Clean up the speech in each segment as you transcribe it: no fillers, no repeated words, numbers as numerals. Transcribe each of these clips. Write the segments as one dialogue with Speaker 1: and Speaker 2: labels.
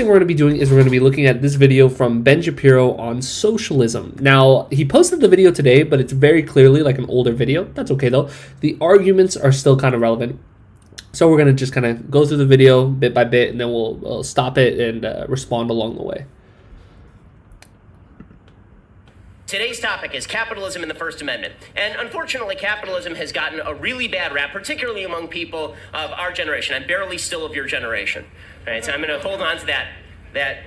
Speaker 1: thing we're going to be doing is we're going to be looking at this video from Ben Shapiro on socialism. Now, he posted the video today, but it's very clearly like an older video. That's okay though. The arguments are still kind of relevant. So we're going to just kind of go through the video bit by bit, and then we'll stop it and respond along the way.
Speaker 2: Today's topic is capitalism and the First Amendment. And unfortunately, capitalism has gotten a really bad rap, particularly among people of our generation. I'm barely still of your generation. All right, so I'm going to hold on to that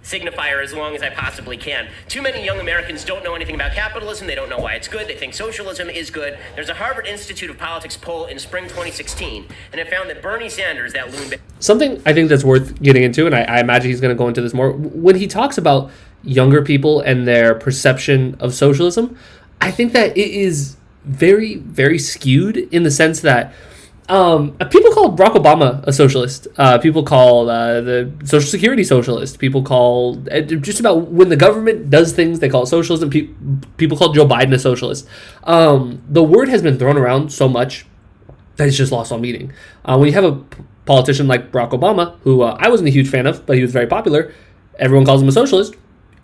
Speaker 2: signifier as long as I possibly can. Too many young Americans don't know anything about capitalism. They don't know why it's good. They think socialism is good. There's a Harvard Institute of Politics poll in spring 2016, and it found that Bernie Sanders, that loon...
Speaker 1: Something I think that's worth getting into, and I imagine he's going to go into this more, when he talks about younger people and their perception of socialism, I think that it is very, very skewed in the sense that people call Barack Obama a socialist. People call the Social Security socialist. People call just about when the government does things, they call it socialism. People call Joe Biden a socialist. The word has been thrown around so much that it's just lost all meaning. When you have a politician like Barack Obama, who I wasn't a huge fan of, but he was very popular, everyone calls him a socialist.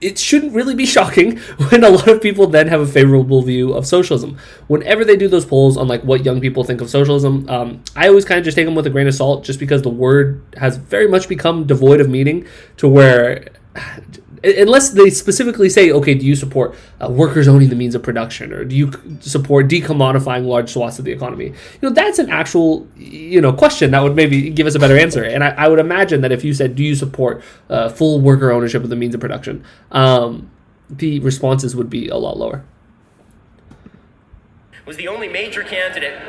Speaker 1: It shouldn't really be shocking when a lot of people then have a favorable view of socialism. Whenever they do those polls on like what young people think of socialism, I always kind of just take them with a grain of salt, just because the word has very much become devoid of meaning, to where unless they specifically say, okay, do you support workers owning the means of production, or do you support decommodifying large swaths of the economy? That's an actual, question that would maybe give us a better answer. And I would imagine that if you said, do you support full worker ownership of the means of production, the responses would be a lot lower.
Speaker 2: Was the only major candidate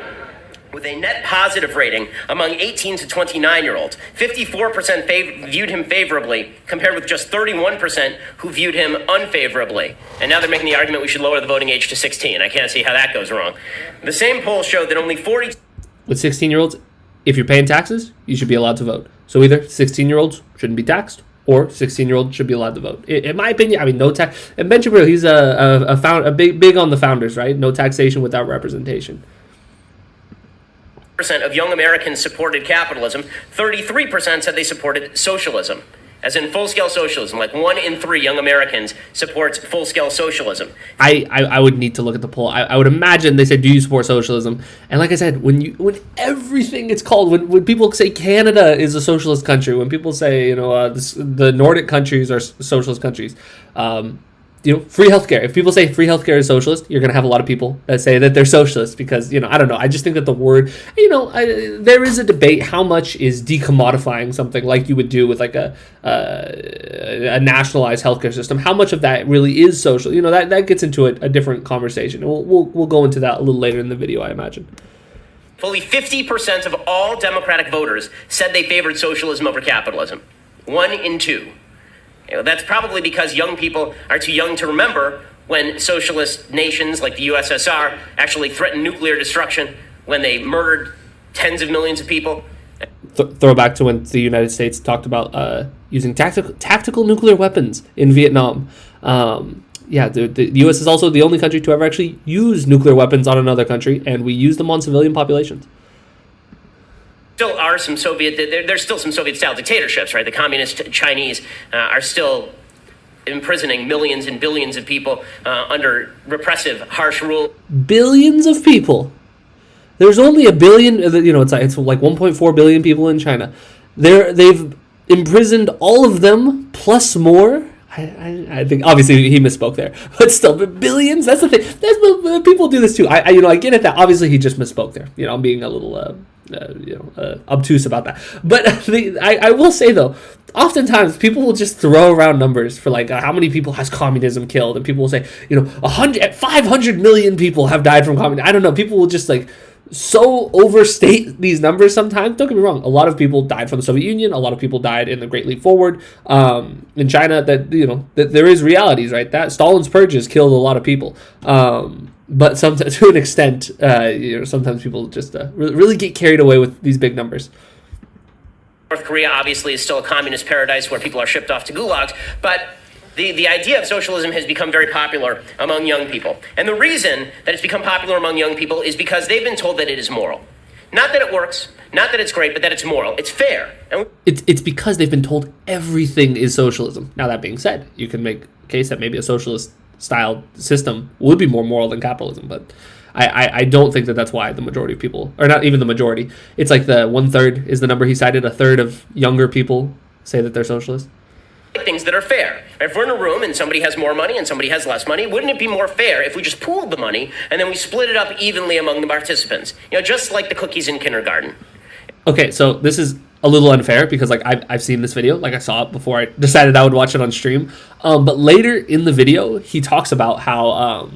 Speaker 2: with a net positive rating among 18 to 29-year-olds. 54% viewed him favorably, compared with just 31% who viewed him unfavorably. And now they're making the argument we should lower the voting age to 16. I can't see how that goes wrong. The same poll showed that only 40...
Speaker 1: With 16-year-olds, if you're paying taxes, you should be allowed to vote. So either 16-year-olds shouldn't be taxed, or 16-year-olds should be allowed to vote. In my opinion, no tax. And Ben Shapiro, he's a big on the founders, right? No taxation without representation.
Speaker 2: Percent of young Americans supported capitalism. 33% said they supported socialism, as in full-scale socialism. Like 1 in 3 young Americans supports full-scale socialism.
Speaker 1: I would need to look at the poll. I would imagine they said, do you support socialism? And like I said, when everything it's called, when people say Canada is a socialist country, when people say the Nordic countries are socialist countries, free healthcare. If people say free healthcare is socialist, you're going to have a lot of people that say that they're socialist because, I don't know. I just think that the word, there is a debate how much is decommodifying something like you would do with like a nationalized healthcare system. How much of that really is social? That gets into a different conversation. We'll go into that a little later in the video, I imagine.
Speaker 2: Fully 50% of all Democratic voters said they favored socialism over capitalism. 1 in 2. That's probably because young people are too young to remember when socialist nations like the USSR actually threatened nuclear destruction, when they murdered tens of millions of people.
Speaker 1: Throwback to when the United States talked about using tactical nuclear weapons in Vietnam. The U.S. is also the only country to ever actually use nuclear weapons on another country, and we use them on civilian populations.
Speaker 2: Still are some there's still some Soviet-style dictatorships, right? The communist Chinese are still imprisoning millions and billions of people under repressive, harsh rule.
Speaker 1: Billions of people. There's only a billion, it's like 1.4 billion people in China. They've imprisoned all of them, plus more. I think obviously he misspoke there, but still, billions. That's the thing. People do this too. I get it that obviously he just misspoke there. I'm being a little obtuse about that. But I will say though, oftentimes people will just throw around numbers for like how many people has communism killed, and people will say 500 million people have died from communism. I don't know. People will just like so overstate these numbers sometimes. Don't get me wrong, a lot of people died from the Soviet Union, a lot of people died in the Great Leap Forward in China. That that there is realities, right? That Stalin's purges killed a lot of people, but sometimes to an extent, sometimes people just really get carried away with these big numbers.
Speaker 2: North Korea obviously is still a communist paradise where people are shipped off to gulags, but the idea of socialism has become very popular among young people. And the reason that it's become popular among young people is because they've been told that it is moral. Not that it works, not that it's great, but that it's moral. It's fair. And
Speaker 1: It's because they've been told everything is socialism. Now, that being said, you can make a case that maybe a socialist style system would be more moral than capitalism, but I don't think that that's why the majority of people, or not even the majority, it's like the 1/3 is the number he cited, a third of younger people say that they're socialist.
Speaker 2: things that are fair. If we're in a room and somebody has more money and somebody has less money, wouldn't it be more fair if we just pooled the money and then we split it up evenly among the participants? Just like the cookies in kindergarten.
Speaker 1: Okay, so this is a little unfair because like I've seen this video, like I saw it before I decided I would watch it on stream. But later in the video, he talks about how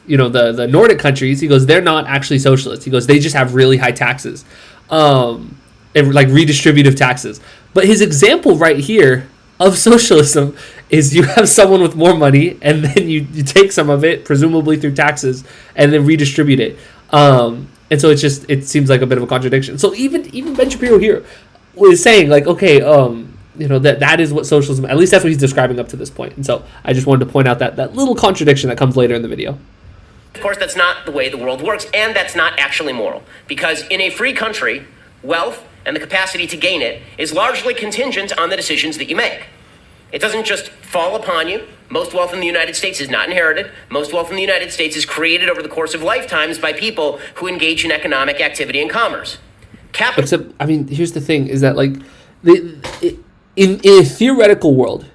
Speaker 1: the Nordic countries, he goes, they're not actually socialist. He goes, they just have really high taxes, and like redistributive taxes. But his example right here of socialism is you have someone with more money and then you take some of it, presumably through taxes, and then redistribute it. And so it seems like a bit of a contradiction. So even Ben Shapiro here was saying like, okay, that is what socialism, at least that's what he's describing up to this point. And so I just wanted to point out that little contradiction that comes later in the video.
Speaker 2: Of course, that's not the way the world works, and that's not actually moral. Because in a free country, wealth and the capacity to gain it is largely contingent on the decisions that you make. It doesn't just fall upon you. Most wealth in the United States is not inherited. Most wealth in the United States is created over the course of lifetimes by people who engage in economic activity and commerce.
Speaker 1: Except, I mean, here's the thing, is that, like, in a theoretical world,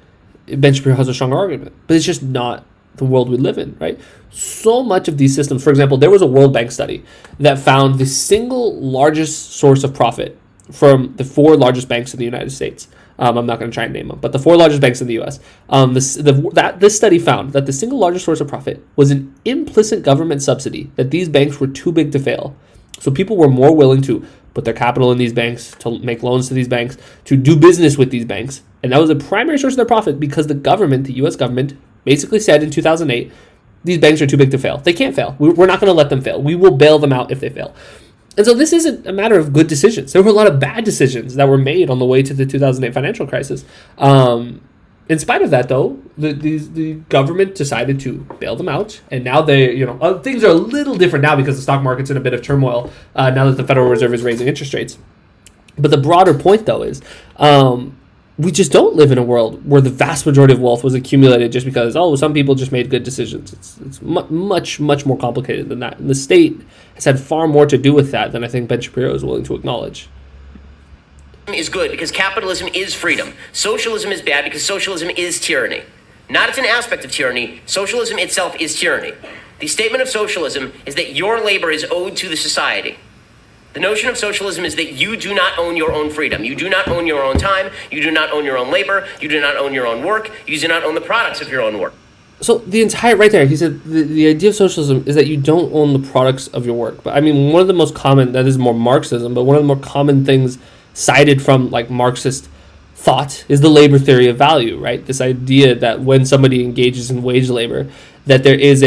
Speaker 1: Ben Shapiro has a strong argument, but it's just not the world we live in, right? So much of these systems, for example, there was a World Bank study that found the single largest source of profit from the 4 largest banks in the United States. I'm not going to try and name them, but the 4 largest banks in the U.S. This study found that the single largest source of profit was an implicit government subsidy, that these banks were too big to fail. So people were more willing to put their capital in these banks, to make loans to these banks, to do business with these banks. And that was a primary source of their profit because the government, the U.S. government, basically said in 2008, these banks are too big to fail. They can't fail. We're not going to let them fail. We will bail them out if they fail. And so this isn't a matter of good decisions. There were a lot of bad decisions that were made on the way to the 2008 financial crisis. In spite of that, though, the government decided to bail them out, and now things are a little different now because the stock market's in a bit of turmoil now that the Federal Reserve is raising interest rates. But the broader point, though, is we just don't live in a world where the vast majority of wealth was accumulated just because, some people just made good decisions. It's much, much more complicated than that. And the state has had far more to do with that than I think Ben Shapiro is willing to acknowledge.
Speaker 2: Is good because capitalism is freedom. Socialism is bad because socialism is tyranny. Not it's an aspect of tyranny. Socialism itself is tyranny. The statement of socialism is that your labor is owed to the society. The notion of socialism is that you do not own your own freedom. You do not own your own time. You do not own your own labor. You do not own your own work. You do not own the products of your own work.
Speaker 1: So right there, he said the idea of socialism is that you don't own the products of your work. But I mean, one of the most common, that is more Marxism, but one of the more common things cited from like Marxist thought is the labor theory of value, right? This idea that when somebody engages in wage labor, that there is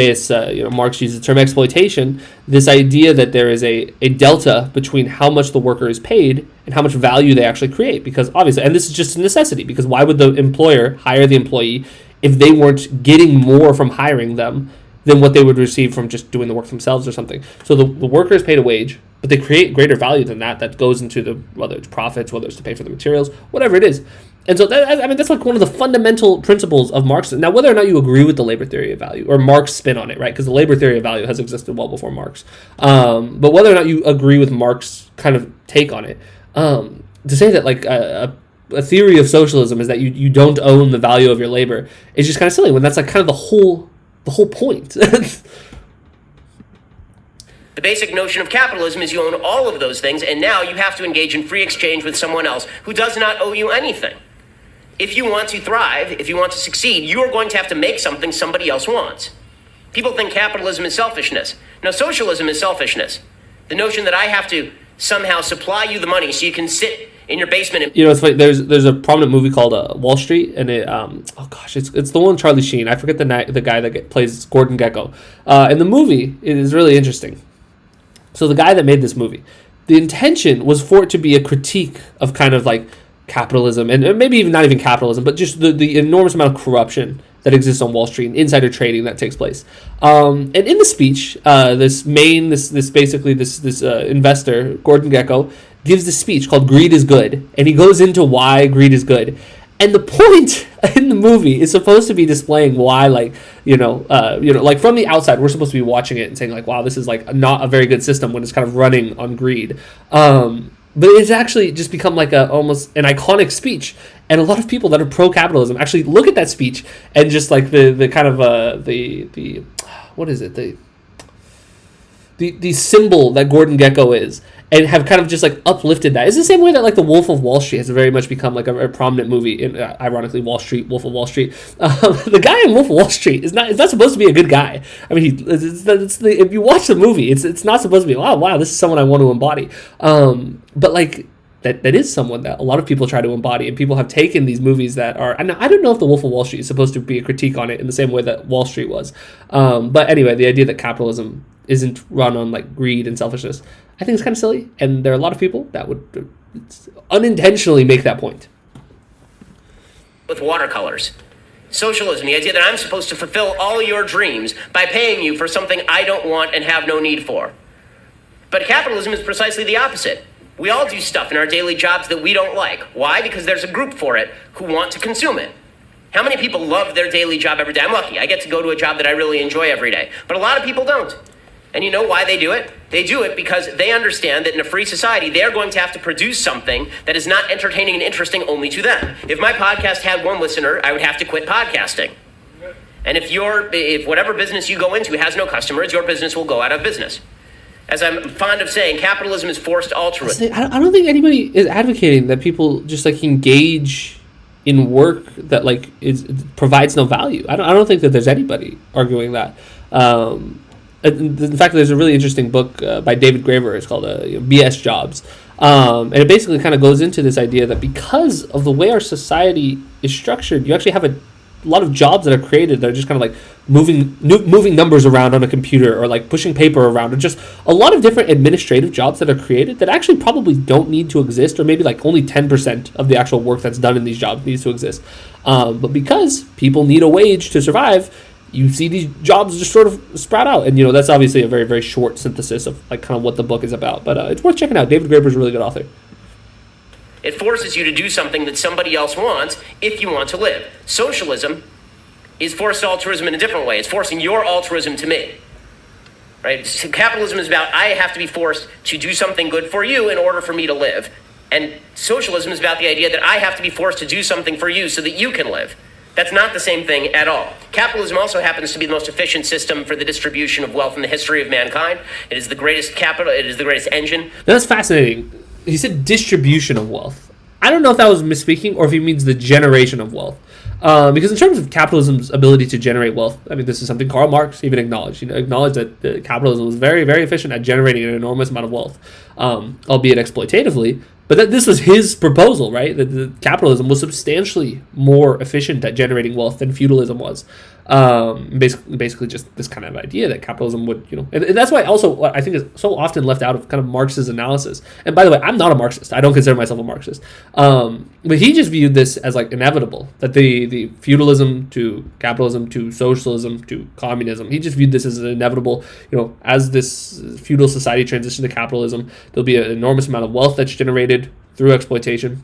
Speaker 1: Marx uses the term exploitation, this idea that there is a delta between how much the worker is paid and how much value they actually create. Because obviously, and this is just a necessity, because why would the employer hire the employee if they weren't getting more from hiring them than what they would receive from just doing the work themselves or something? So the worker is paid a wage, but they create greater value than that goes into whether it's profits, whether it's to pay for the materials, whatever it is. And so that's like one of the fundamental principles of Marxism. Now, whether or not you agree with the labor theory of value or Marx's spin on it, right? Because the labor theory of value has existed well before Marx. But whether or not you agree with Marx's kind of take on it, to say that like a theory of socialism is that you don't own the value of your labor is just kind of silly when that's like kind of the whole point.
Speaker 2: The basic notion of capitalism is you own all of those things, and now you have to engage in free exchange with someone else who does not owe you anything. If you want to thrive, if you want to succeed, you are going to have to make something somebody else wants. People think capitalism is selfishness. No, socialism is selfishness. The notion that I have to somehow supply you the money so you can sit in your basement.
Speaker 1: It's funny. There's a prominent movie called Wall Street, and it's the one with Charlie Sheen. I forget the guy that plays Gordon Gekko. And the movie is really interesting. So the guy that made this movie, the intention was for it to be a critique of kind of like capitalism, and maybe even not even capitalism, but just the enormous amount of corruption that exists on Wall Street and insider trading that takes place. And in the speech, this investor, Gordon Gekko, gives this speech called "Greed is Good," and he goes into why greed is good. And the point in the movie is supposed to be displaying why, like from the outside, we're supposed to be watching it and saying like, wow, this is like not a very good system when it's kind of running on greed. But it's actually just become like almost an iconic speech. And a lot of people that are pro-capitalism actually look at that speech and just like the kind of what is it? The symbol that Gordon Gekko is, and have kind of just like uplifted that. It's the same way that like the Wolf of Wall Street has very much become like a prominent movie in, ironically, Wolf of Wall Street. The guy in Wolf of Wall Street is not supposed to be a good guy. I mean, if you watch the movie, it's not supposed to be, wow, this is someone I want to embody. But like that is someone that a lot of people try to embody, and people have taken these movies that are, and I don't know if the Wolf of Wall Street is supposed to be a critique on it in the same way that Wall Street was. But anyway, the idea that capitalism isn't run on like greed and selfishness, I think it's kind of silly, and there are a lot of people that would unintentionally make that point.
Speaker 2: With watercolors. Socialism, the idea that I'm supposed to fulfill all your dreams by paying you for something I don't want and have no need for. But capitalism is precisely the opposite. We all do stuff in our daily jobs that we don't like. Why? Because there's a group for it who want to consume it. How many people love their daily job every day? I'm lucky. I get to go to a job that I really enjoy every day. But a lot of people don't. And you know why they do it? They do it because they understand that in a free society, they're going to have to produce something that is not entertaining and interesting only to them. If my podcast had one listener, I would have to quit podcasting. And if whatever business you go into has no customers, your business will go out of business. As I'm fond of saying, capitalism is forced altruism.
Speaker 1: I don't think anybody is advocating that people just like engage in work that like provides no value. I don't think that there's anybody arguing that. In fact, there's a really interesting book by David Graeber. It's called BS Jobs. And it basically kind of goes into this idea that because of the way our society is structured, you actually have a lot of jobs that are created that are just kind of like moving numbers around on a computer, or like pushing paper around, or just a lot of different administrative jobs that are created that actually probably don't need to exist, or maybe like only 10% of the actual work that's done in these jobs needs to exist. But because people need a wage to survive, you see these jobs just sort of sprout out. And, that's obviously a very, very short synthesis of like kind of what the book is about. But it's worth checking out. David Graeber is a really good author.
Speaker 2: It forces you to do something that somebody else wants if you want to live. Socialism is forced altruism in a different way. It's forcing your altruism to me. Right? So capitalism is about I have to be forced to do something good for you in order for me to live. And socialism is about the idea that I have to be forced to do something for you so that you can live. That's not the same thing at all. Capitalism also happens to be the most efficient system for the distribution of wealth in the history of mankind. It is the greatest capital. It is the greatest engine.
Speaker 1: That's fascinating. He said distribution of wealth. I don't know if that was misspeaking or if he means the generation of wealth. Because in terms of capitalism's ability to generate wealth, I mean, this is something Karl Marx even acknowledged. Acknowledged that capitalism was very, very efficient at generating an enormous amount of wealth, albeit exploitatively. But that this was his proposal, right? That the capitalism was substantially more efficient at generating wealth than feudalism was. Basically just this kind of idea that capitalism would, and that's why also what I think is so often left out of kind of Marx's analysis. And by the way, I'm not a Marxist. I don't consider myself a Marxist. But he just viewed this as like inevitable, that the feudalism to capitalism to socialism to communism, he just viewed this as an inevitable, as this feudal society transitioned to capitalism, there'll be an enormous amount of wealth that's generated through exploitation.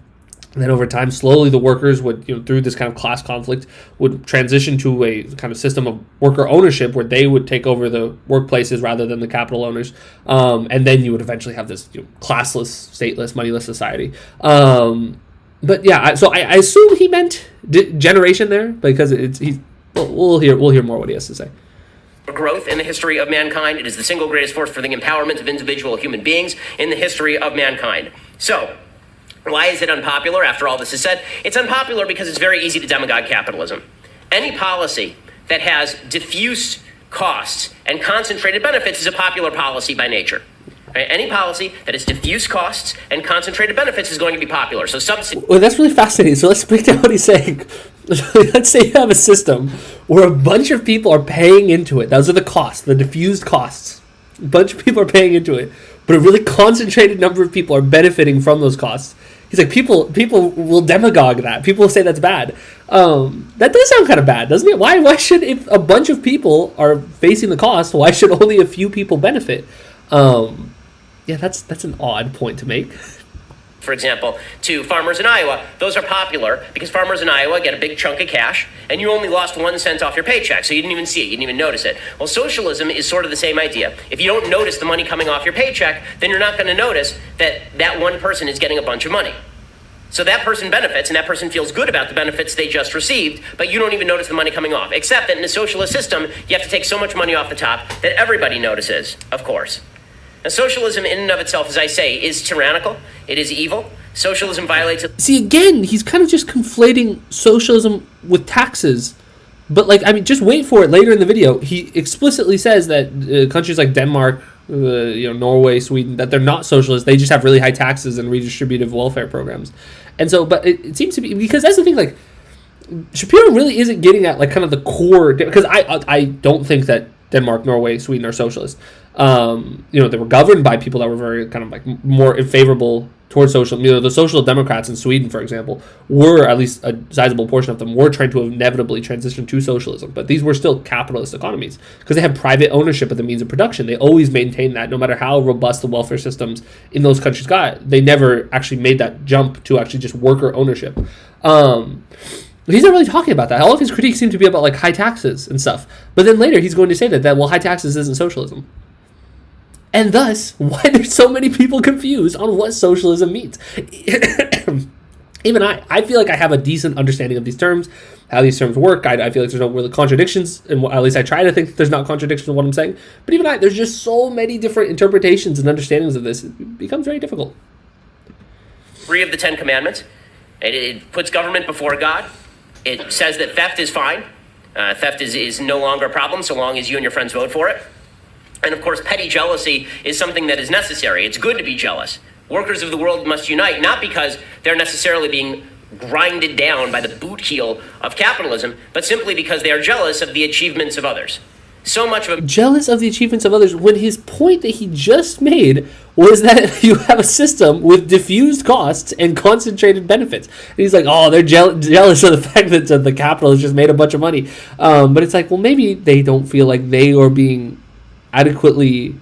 Speaker 1: And then over time, slowly the workers would, through this kind of class conflict, would transition to a kind of system of worker ownership where they would take over the workplaces rather than the capital owners. And then you would eventually have this classless, stateless, moneyless society. But yeah, so I assume he meant generation there because we'll hear more what he has to say.
Speaker 2: Growth in the history of mankind. It is the single greatest force for the empowerment of individual human beings in the history of mankind. So, why is it unpopular after all this is said? It's unpopular because it's very easy to demagogue capitalism. Any policy that has diffuse costs and concentrated benefits is a popular policy by nature. Right? Any policy that has diffuse costs and concentrated benefits is going to be popular. So
Speaker 1: Well, that's really fascinating. So let's break down what he's saying. Let's say you have a system where a bunch of people are paying into it. Those are the costs, the diffused costs. A bunch of people are paying into it, but a really concentrated number of people are benefiting from those costs. He's like, people will demagogue that. People will say that's bad. That does sound kind of bad, doesn't it? Why should, if a bunch of people are facing the cost, why should only a few people benefit? Yeah, that's an odd point to make.
Speaker 2: For example, to farmers in Iowa, those are popular because farmers in Iowa get a big chunk of cash and you only lost 1 cent off your paycheck, so you didn't even see it, you didn't even notice it. Well, socialism is sort of the same idea. If you don't notice the money coming off your paycheck, then you're not going to notice that one person is getting a bunch of money. So that person benefits, and that person feels good about the benefits they just received, but you don't even notice the money coming off. Except that in a socialist system, you have to take so much money off the top that everybody notices, of course. Now, socialism in and of itself, as I say, is tyrannical. It is evil. Socialism violates...
Speaker 1: See, again, he's kind of just conflating socialism with taxes. But, like, I mean, just wait for it later in the video. He explicitly says that countries like Denmark, Norway, Sweden, that they're not socialist. They just have really high taxes and redistributive welfare programs. And so, but it seems to be... Because that's the thing, like, Shapiro really isn't getting at, like, kind of the core... Because I don't think that Denmark, Norway, Sweden are socialist. They were governed by people that were very kind of like more favorable towards social. The social democrats in Sweden, for example, were, at least a sizable portion of them, were trying to inevitably transition to socialism. But these were still capitalist economies because they had private ownership of the means of production. They always maintained that, no matter how robust the welfare systems in those countries got. They never actually made that jump to actually just worker ownership. He's not really talking about that. All of his critiques seem to be about like high taxes and stuff. But then later he's going to say that high taxes isn't socialism. And thus, why there's so many people confused on what socialism means. Even I feel like I have a decent understanding of these terms, how these terms work. I feel like there's no really contradictions, and at least I try to think that there's not contradictions in what I'm saying. But even there's just so many different interpretations and understandings of this. It becomes very difficult.
Speaker 2: 3 of the 10 commandments. It puts government before God. It says that theft is fine. Theft is no longer a problem so long as you and your friends vote for it. And of course, petty jealousy is something that is necessary. It's good to be jealous. Workers of the world must unite, not because they're necessarily being grinded down by the boot heel of capitalism, but simply because they are jealous of the achievements of others. So much of
Speaker 1: jealous of the achievements of others, when his point that he just made was that you have a system with diffused costs and concentrated benefits. And he's like, oh, they're jealous of the fact that the capitalists just made a bunch of money. But it's like, well, maybe they don't feel like they are being adequately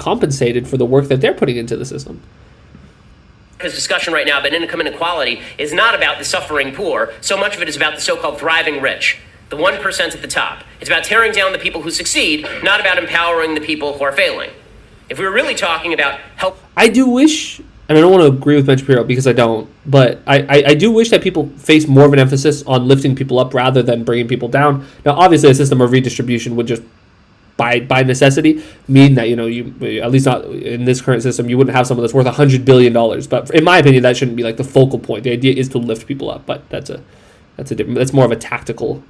Speaker 1: compensated for the work that they're putting into the system.
Speaker 2: Because discussion right now about income inequality is not about the suffering poor. So much of it is about the so-called thriving rich, the 1% at the top. It's about tearing down the people who succeed, not about empowering the people who are failing. If we were really talking about help...
Speaker 1: I do wish, and I don't want to agree with Ben Shapiro because I don't, but I do wish that people face more of an emphasis on lifting people up rather than bringing people down. Now, obviously, a system of redistribution would just by necessity mean that you at least not in this current system you wouldn't have someone that's worth $100 billion. But in my opinion, that shouldn't be like the focal point. The idea is to lift people up, but that's more of a tactical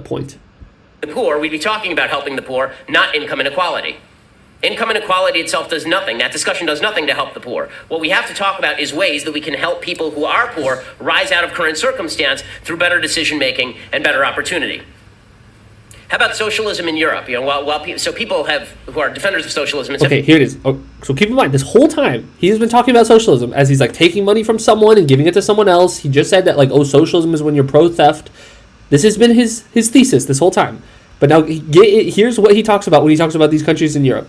Speaker 1: point.
Speaker 2: The poor, we'd be talking about helping the poor, not income inequality. Income inequality itself does nothing. That discussion does nothing to help the poor. What we have to talk about is ways that we can help people who are poor rise out of current circumstance through better decision making and better opportunity. How about socialism in Europe? So people who are defenders of socialism.
Speaker 1: Okay, here it is. So keep in mind, this whole time he's been talking about socialism as he's like taking money from someone and giving it to someone else. He just said that socialism is when you're pro theft. This has been his thesis this whole time. But now here's what he talks about when he talks about these countries in Europe.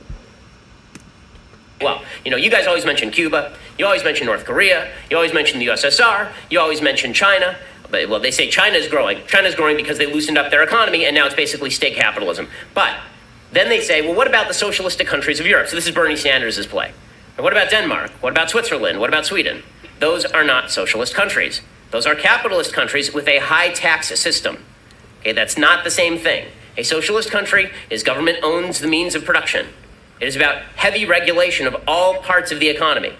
Speaker 2: Well, you guys always mention Cuba. You always mention North Korea. You always mention the USSR. You always mention China. Well, they say China's growing. China's growing because they loosened up their economy, and now it's basically state capitalism. But then they say, well, what about the socialistic countries of Europe? So this is Bernie Sanders' play. And what about Denmark? What about Switzerland? What about Sweden? Those are not socialist countries. Those are capitalist countries with a high tax system. Okay, that's not the same thing. A socialist country is government owns the means of production. It is about heavy regulation of all parts of the economy.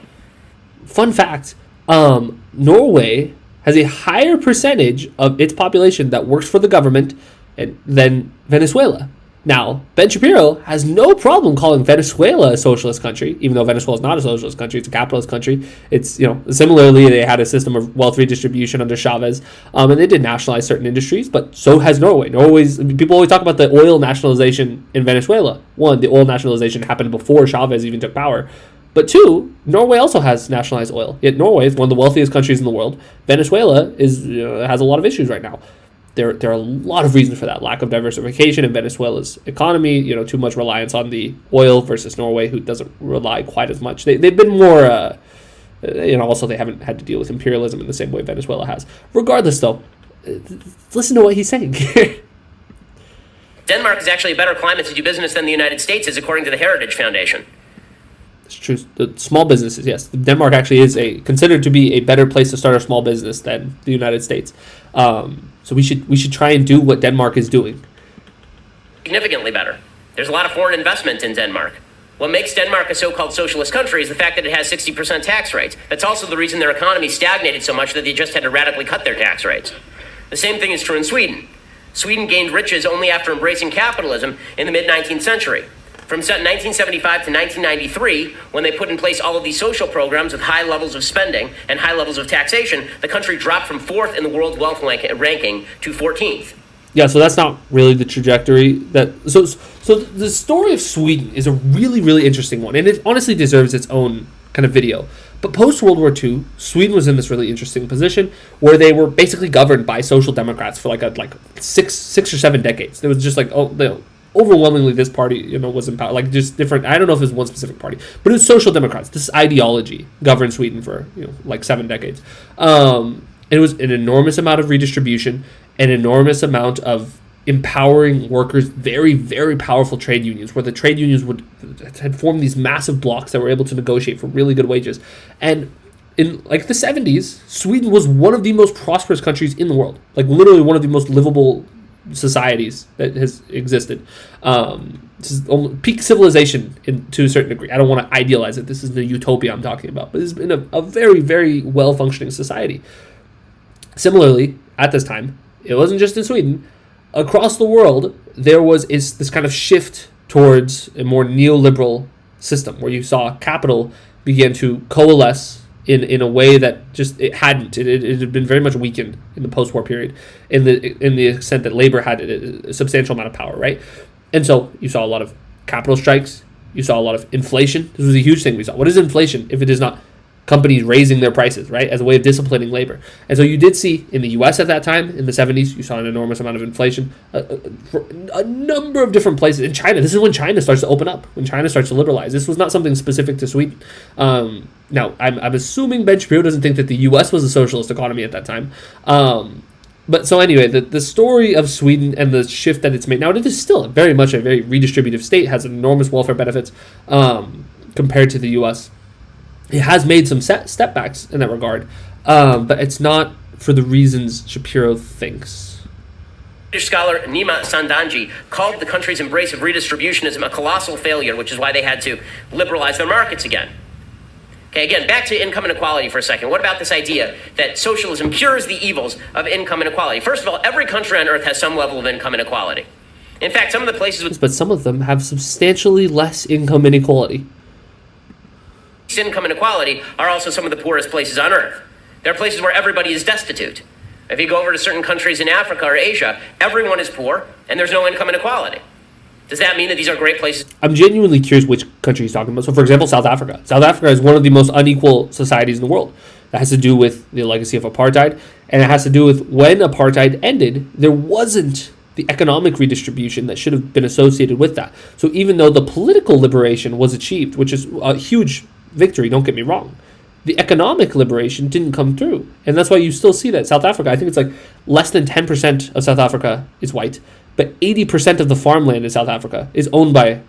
Speaker 1: Fun fact, Norway has a higher percentage of its population that works for the government than Venezuela. Now, Ben Shapiro has no problem calling Venezuela a socialist country, even though Venezuela is not a socialist country, it's a capitalist country. It's, similarly, they had a system of wealth redistribution under Chavez, and they did nationalize certain industries, but so has Norway. People always talk about the oil nationalization in Venezuela. One, the oil nationalization happened before Chavez even took power. But two, Norway also has nationalized oil. Yet Norway is one of the wealthiest countries in the world. Venezuela has a lot of issues right now. There are a lot of reasons for that. Lack of diversification in Venezuela's economy, too much reliance on the oil versus Norway, who doesn't rely quite as much. They've been more, also they haven't had to deal with imperialism in the same way Venezuela has. Regardless, though, listen to what he's saying.
Speaker 2: Denmark is actually a better climate to do business than the United States is, according to the Heritage Foundation.
Speaker 1: It's true. The small businesses, yes. Denmark actually is considered to be a better place to start a small business than the United States. So we should try and do what Denmark is doing.
Speaker 2: Significantly better. There's a lot of foreign investment in Denmark. What makes Denmark a so-called socialist country is the fact that it has 60% tax rates. That's also the reason their economy stagnated so much that they just had to radically cut their tax rates. The same thing is true in Sweden. Sweden gained riches only after embracing capitalism in the mid-19th century. From 1975 to 1993, when they put in place all of these social programs with high levels of spending and high levels of taxation, the country dropped from 4th in the world wealth ranking to 14th.
Speaker 1: Yeah, so that's not really the trajectory so the story of Sweden is a really, really interesting one, and it honestly deserves its own kind of video. But post-World War II, Sweden was in this really interesting position where they were basically governed by social democrats for like six or seven decades. There was just overwhelmingly this party was in power, just different. I don't know if it was one specific party, but it was social democrats. This ideology governed Sweden for 7 decades. It was an enormous amount of redistribution, an enormous amount of empowering workers, very, very powerful trade unions, where the trade unions had formed these massive blocks that were able to negotiate for really good wages. And in the 70s, Sweden was one of the most prosperous countries in the world, literally one of the most livable societies that has existed. This is peak civilization to a certain degree. I don't want to idealize it. This is the utopia I'm talking about, but it's been a very, very well-functioning society. Similarly, at this time, it wasn't just in Sweden. Across the world, there was this kind of shift towards a more neoliberal system where you saw capital begin to coalesce in a way that just it hadn't. It had been very much weakened in the post-war period in the extent that labor had a substantial amount of power, right? And so you saw a lot of capital strikes. You saw a lot of inflation. This was a huge thing we saw. What is inflation if it is not companies raising their prices, right, as a way of disciplining labor? And so you did see in the U.S. at that time, in the 70s, you saw an enormous amount of inflation for a number of different places. In China, this is when China starts to open up, when China starts to liberalize. This was not something specific to Sweden. Now, I'm assuming Ben Shapiro doesn't think that the U.S. was a socialist economy at that time. But so anyway, the story of Sweden and the shift that it's made, now it is still very much a very redistributive state, has enormous welfare benefits compared to the U.S. It has made some step backs in that regard, but it's not for the reasons Shapiro thinks.
Speaker 2: British scholar Nima Sandanji called the country's embrace of redistributionism a colossal failure, which is why they had to liberalize their markets again. Okay, again, back to income inequality for a second. What about this idea that socialism cures the evils of income inequality? First of all, every country on earth has some level of income inequality. In fact, some of the places with...
Speaker 1: But some of them have substantially less income inequality.
Speaker 2: Income inequality are also some of the poorest places on earth. There are places where everybody is destitute. If you go over to certain countries in Africa or Asia, everyone is poor and there's no income inequality. Does that mean that these are great places?
Speaker 1: I'm genuinely curious which country he's talking about. So, for example, South Africa. South Africa is one of the most unequal societies in the world. That has to do with the legacy of apartheid, and it has to do with when apartheid ended, there wasn't the economic redistribution that should have been associated with that. So even though the political liberation was achieved, which is a huge victory, don't get me wrong, the economic liberation didn't come through. And that's why you still see that South Africa, I think it's less than 10% of South Africa is white, but 80% of the farmland in South Africa is owned by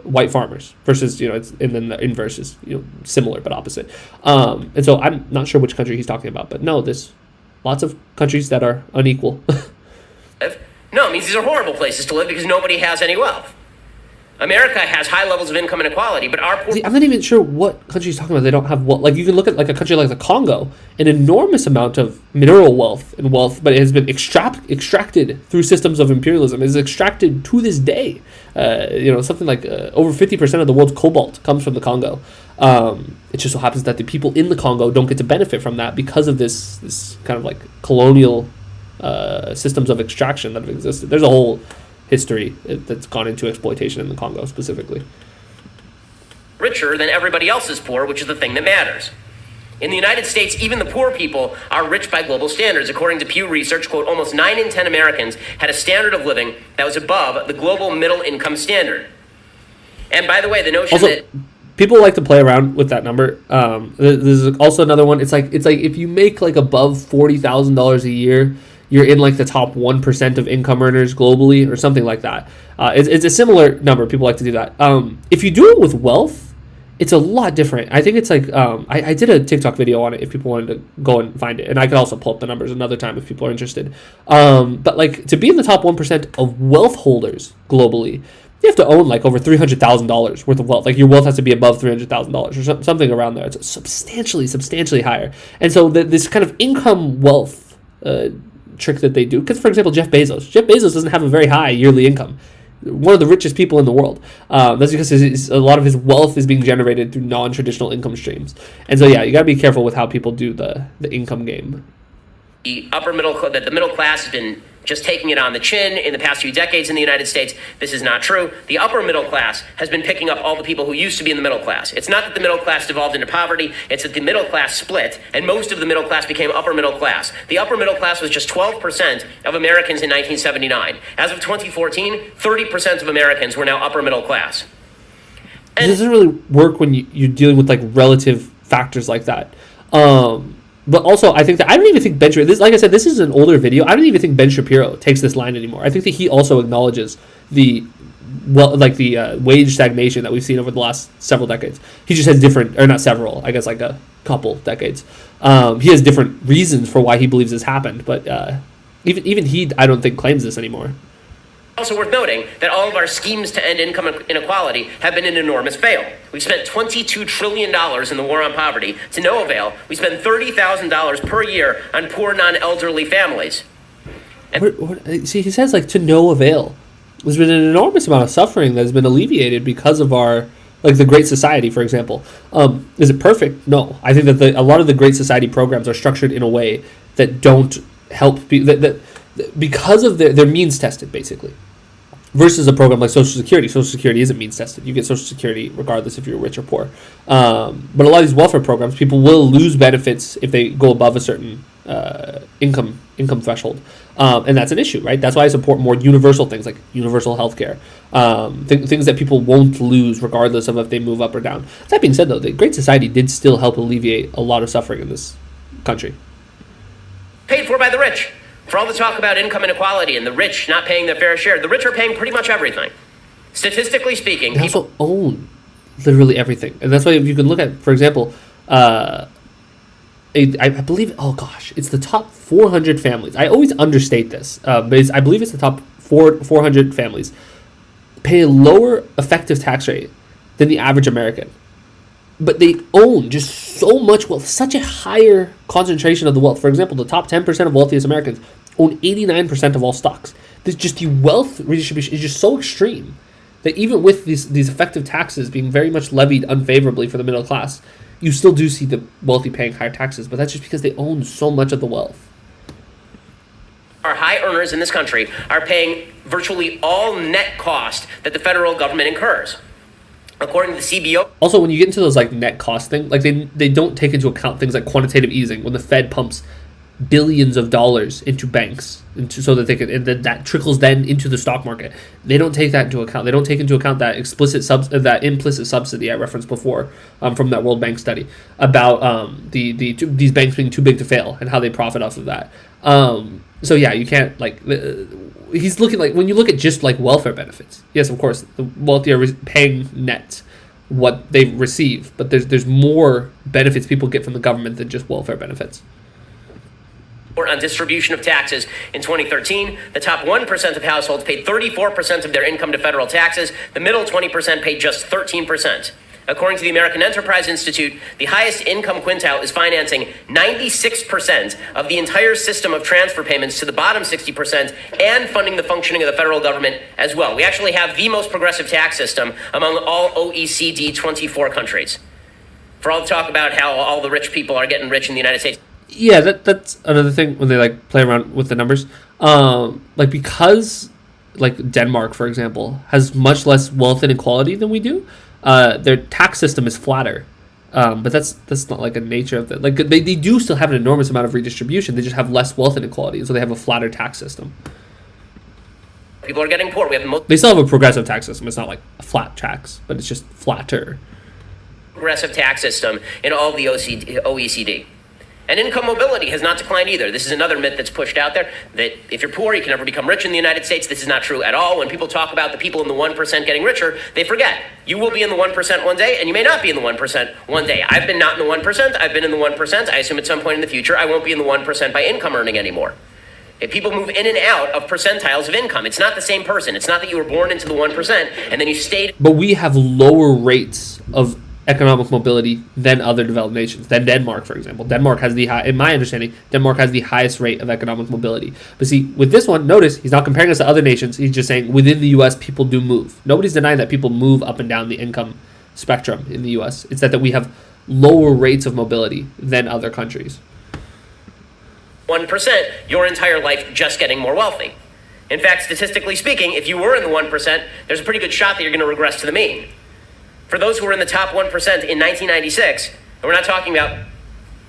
Speaker 1: white farmers versus, it's, and then the inverse is, similar but opposite. And so I'm not sure which country he's talking about, but no, there's lots of countries that are unequal.
Speaker 2: No, it means these are horrible places to live because nobody has any wealth. America has high levels of income inequality, but our poor...
Speaker 1: See, I'm not even sure what country he's talking about. They don't have wealth. You can look at a country like the Congo, an enormous amount of mineral wealth, but it has been extracted through systems of imperialism. It is extracted to this day. Something like over 50% of the world's cobalt comes from the Congo. It just so happens that the people in the Congo don't get to benefit from that because of this kind of colonial systems of extraction that have existed. There's a whole history that's gone into exploitation in the Congo specifically.
Speaker 2: richer than everybody else is poor, which is the thing that matters. In the United States, even the poor people are rich by global standards. According to Pew Research, quote, almost 9 in 10 Americans had a standard of living that was above the global middle income standard. And by the way, the notion that
Speaker 1: people like to play around with that number. There's also another one. It's like if you make like above $40,000 a year, you're in like the top 1% of income earners globally, or something like that. It's a similar number. People like to do that. If you do it with wealth, it's a lot different. I think it's like I did a TikTok video on it if people wanted to go and find it, and I could also pull up the numbers another time if people are interested. But like to be in the top 1% of wealth holders globally, you have to own like over $300,000 worth of wealth. Like your wealth has to be above $300,000 or something around there. It's substantially higher. And so this kind of income wealth trick that they do, because for example, Jeff Bezos doesn't have a very high yearly income. One of the richest people in the world. That's because a lot of his wealth is being generated through non-traditional income streams. And so yeah, you got to be careful with how people do the income game.
Speaker 2: The middle class has been just taking it on the chin in the past few decades in the United States. This is not true. The upper middle class has been picking up all the people who used to be in the middle class. It's not that the middle class devolved into poverty. It's that the middle class split, and most of the middle class became upper middle class. The upper middle class was just 12% of Americans in 1979. As of 2014, 30% of Americans were now upper middle class.
Speaker 1: And it doesn't really work when you're dealing with like relative factors like that. But also, I think that I don't even think Ben Shapiro, like I said, this is an older video. I don't even think Ben Shapiro takes this line anymore. I think that he also acknowledges the wage stagnation that we've seen over the last several decades. He just has different, or not several, I guess like a couple decades. He has different reasons for why he believes this happened, but even he, I don't think, claims this anymore.
Speaker 2: Also worth noting that all of our schemes to end income inequality have been an enormous fail. We've spent $22 trillion in the war on poverty to no avail. We spend $30,000 per year on poor non-elderly families.
Speaker 1: See, he says like to no avail. There's been an enormous amount of suffering that has been alleviated because of our, like the Great Society, for example. Is it perfect? No. I think that a lot of the Great Society programs are structured in a way that don't help people, that because of their means tested, basically. Versus a program like Social Security. Social Security isn't means tested. You get Social Security regardless if you're rich or poor. But a lot of these welfare programs, people will lose benefits if they go above a certain income threshold. And that's an issue, right? That's why I support more universal things like universal healthcare. Things that people won't lose regardless of if they move up or down. That being said, though, the Great Society did still help alleviate a lot of suffering in this country.
Speaker 2: Paid for by the rich. For all the talk about income inequality and the rich not paying their fair share, the rich are paying pretty much everything. Statistically speaking,
Speaker 1: they also own literally everything. And that's why if you can look at, for example, I believe, oh gosh, it's the top 400 families. I always understate this, but I believe it's the top 400 families pay a lower effective tax rate than the average American. But they own just so much wealth, such a higher concentration of the wealth. For example, the top 10% of wealthiest Americans own 89% of all stocks. There's just the wealth redistribution is just so extreme that even with these effective taxes being very much levied unfavorably for the middle class, you still do see the wealthy paying higher taxes, but that's just because they own so much of the wealth.
Speaker 2: Our high earners in this country are paying virtually all net cost that the federal government incurs. According to the CBO.
Speaker 1: Also, when you get into those like net cost thing, like they don't take into account things like quantitative easing when the Fed pumps billions of dollars into banks so that they can, and that trickles then into the stock market. They don't take that into account. They don't take into account that that implicit subsidy I referenced before from that World Bank study about these banks being too big to fail and how they profit off of that. So yeah, you can't like. He's looking like when you look at just like welfare benefits. Yes, of course, the wealthy are paying net what they receive, but there's more benefits people get from the government than just welfare benefits.
Speaker 2: On distribution of taxes in 2013, the top 1% of households paid 34% of their income to federal taxes. The middle 20% paid just 13%. According to the American Enterprise Institute, the highest income quintile is financing 96% of the entire system of transfer payments to the bottom 60% and funding the functioning of the federal government as well. We actually have the most progressive tax system among all OECD 24 countries. For all the talk about how all the rich people are getting rich in the United States.
Speaker 1: Yeah, that's another thing when they like play around with the numbers. Like because like Denmark, for example, has much less wealth inequality than we do. Their tax system is flatter. But that's not like a nature of it. Like they do still have an enormous amount of redistribution. They just have less wealth inequality, so they have a flatter tax system.
Speaker 2: People are getting poor. We have the most
Speaker 1: They still have a progressive tax system. It's not like a flat tax, but it's just flatter.
Speaker 2: progressive tax system in all of the OECD. And income mobility has not declined either. This is another myth that's pushed out there, that if you're poor, you can never become rich in the United States. This is not true at all. When people talk about the people in the 1% getting richer, they forget. You will be in the 1% one day, and you may not be in the 1% one day. I've been not in the 1%. I've been in the 1%. I assume at some point in the future, I won't be in the 1% by income earning anymore. If people move in and out of percentiles of income, it's not the same person. It's not that you were born into the 1% and then you stayed.
Speaker 1: But we have lower rates of economic mobility than other developed nations, than Denmark, for example. Denmark has in my understanding, Denmark has the highest rate of economic mobility. But see, with this one, notice he's not comparing us to other nations. He's just saying within the U.S., people do move. Nobody's denying that people move up and down the income spectrum in the U.S. It's that we have lower rates of mobility than other countries.
Speaker 2: 1% your entire life just getting more wealthy. In fact, statistically speaking, if you were in the 1%, there's a pretty good shot that you're going to regress to the mean. For those who were in the top 1% in 1996, and we're not talking about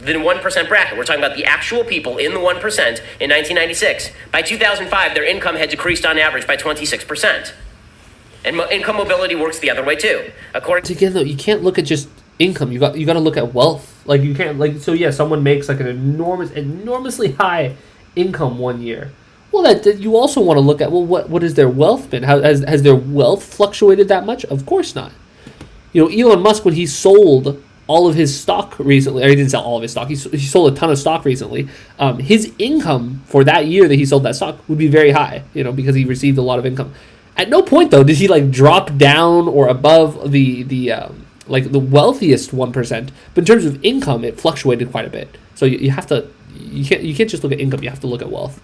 Speaker 2: the 1% bracket, we're talking about the actual people in the 1% in 1996. By 2005, their income had decreased on average by 26%. And income mobility works the other way too. According
Speaker 1: Again, though, you can't look at just income. You got to look at wealth. Like you can't someone makes like an enormously high income one year. Well, that you also want to look at what has their wealth been? How has their wealth fluctuated that much? Of course not. Elon Musk, when he sold all of his stock recently, or he didn't sell all of his stock, he sold a ton of stock recently. His income for that year that he sold that stock would be very high, because he received a lot of income. At no point, though, did he drop down or above the wealthiest 1%. But in terms of income, it fluctuated quite a bit. So you can't just look at income. You have to look at wealth.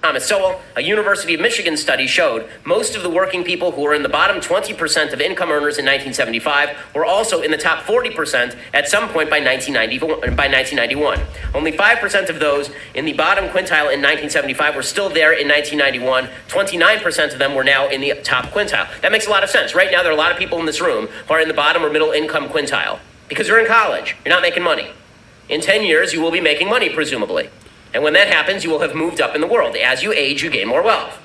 Speaker 2: Thomas Sowell, a University of Michigan study showed most of the working people who were in the bottom 20% of income earners in 1975 were also in the top 40% at some point by 1991. Only 5% of those in the bottom quintile in 1975 were still there in 1991. 29% of them were now in the top quintile. That makes a lot of sense. Right now, there are a lot of people in this room who are in the bottom or middle income quintile because you're in college. You're not making money. In 10 years, you will be making money, presumably. And when that happens, you will have moved up in the world. As you age, you gain more wealth.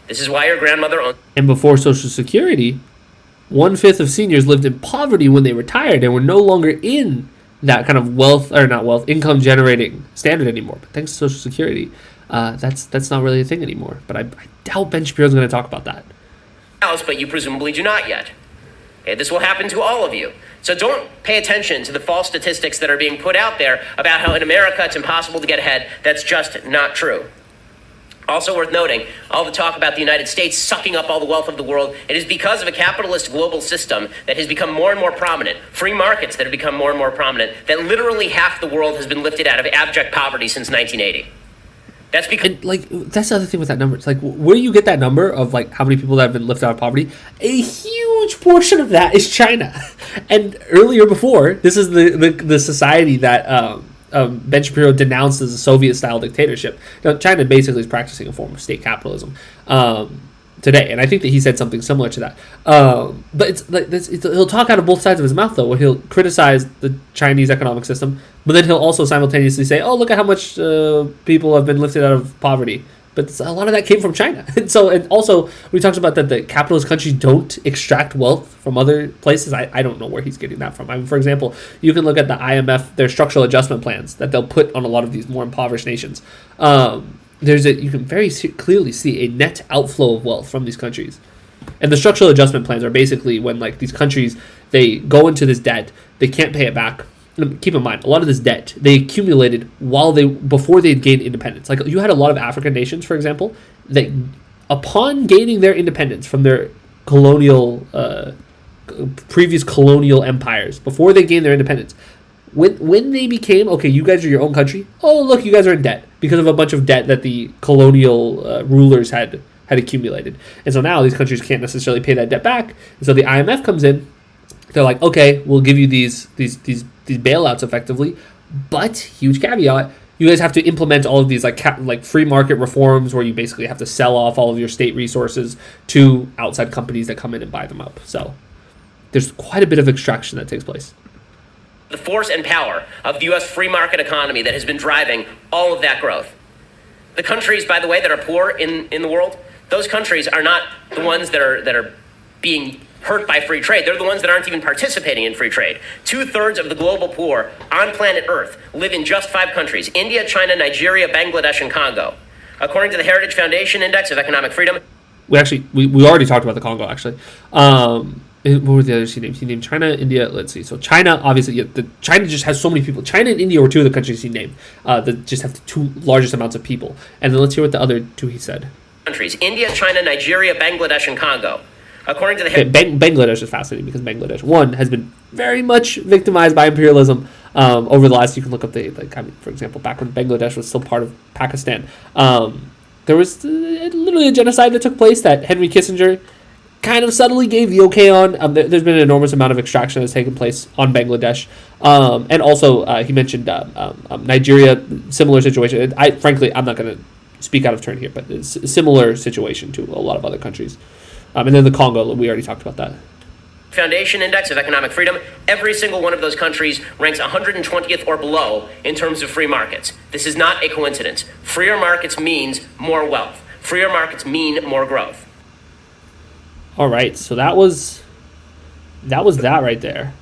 Speaker 2: This is why your grandmother owned...
Speaker 1: And before Social Security, 1/5 of seniors lived in poverty when they retired and were no longer in that kind of income generating standard anymore. But thanks to Social Security, that's not really a thing anymore. But I doubt Ben Shapiro's going to talk about that.
Speaker 2: But you presumably do not yet. Okay, this will happen to all of you. So don't pay attention to the false statistics that are being put out there about how in America it's impossible to get ahead. That's just not true. Also worth noting, all the talk about the United States sucking up all the wealth of the world, it is because of a capitalist global system that has become more and more prominent, free markets that have become more and more prominent, that literally half the world has been lifted out of abject poverty since 1980. That's because...
Speaker 1: And, that's the other thing with that number. It's where do you get that number of, how many people that have been lifted out of poverty? A huge portion of that is China. And earlier before, this is the society that Ben Shapiro denounced as a Soviet-style dictatorship. Now, China basically is practicing a form of state capitalism today. And I think that he said something similar to that. But he'll talk out of both sides of his mouth, though, where he'll criticize the Chinese economic system, but then he'll also simultaneously say, oh, look at how much people have been lifted out of poverty. But a lot of that came from China. And also, we talked about that the capitalist countries don't extract wealth from other places. I don't know where he's getting that from. For example, you can look at the IMF, their structural adjustment plans that they'll put on a lot of these more impoverished nations. You can very clearly see a net outflow of wealth from these countries. And the structural adjustment plans are basically when these countries, they go into this debt, they can't pay it back. And keep in mind, a lot of this debt they accumulated before they had gained independence. You had a lot of African nations, for example, that upon gaining their independence from their previous colonial empires, before they gained their independence, when they became, okay, you guys are your own country, oh, look, you guys are in debt because of a bunch of debt that the colonial rulers had accumulated. And so now these countries can't necessarily pay that debt back. And so the IMF comes in. They're like, okay, we'll give you these bailouts effectively, but huge caveat, you guys have to implement all of these free market reforms where you basically have to sell off all of your state resources to outside companies that come in and buy them up. So there's quite a bit of extraction that takes place.
Speaker 2: The force and power of the U.S. free market economy that has been driving all of that growth. The countries, by the way, that are poor in the world, those countries are not the ones that are being hurt by free trade. They're the ones that aren't even participating in free trade. 2/3 of the global poor on planet Earth live in just 5 countries: India, China, Nigeria, Bangladesh, and Congo. According to the Heritage Foundation Index of Economic Freedom.
Speaker 1: We already talked about the Congo, actually. What were the others he named? He named China, India. Let's see. So China, obviously, China just has so many people. China and India were 2 of the countries he named that just have the 2 largest amounts of people. And then let's hear what the other 2 he said.
Speaker 2: Countries: India, China, Nigeria, Bangladesh, and Congo. According to the
Speaker 1: Bangladesh is fascinating because Bangladesh, one, has been very much victimized by imperialism over the last. You can look up for example, back when Bangladesh was still part of Pakistan, there was literally a genocide that took place that Henry Kissinger kind of subtly gave the okay on. There's been an enormous amount of extraction that's taken place on Bangladesh, and also he mentioned Nigeria, similar situation. Frankly, I'm not going to speak out of turn here, but it's a similar situation to a lot of other countries. And then the Congo, we already talked about that.
Speaker 2: Foundation Index of Economic Freedom, every single one of those countries ranks 120th or below in terms of free markets. This is not a coincidence. Freer markets means more wealth. Freer markets mean more growth.
Speaker 1: All right, so that was that right there.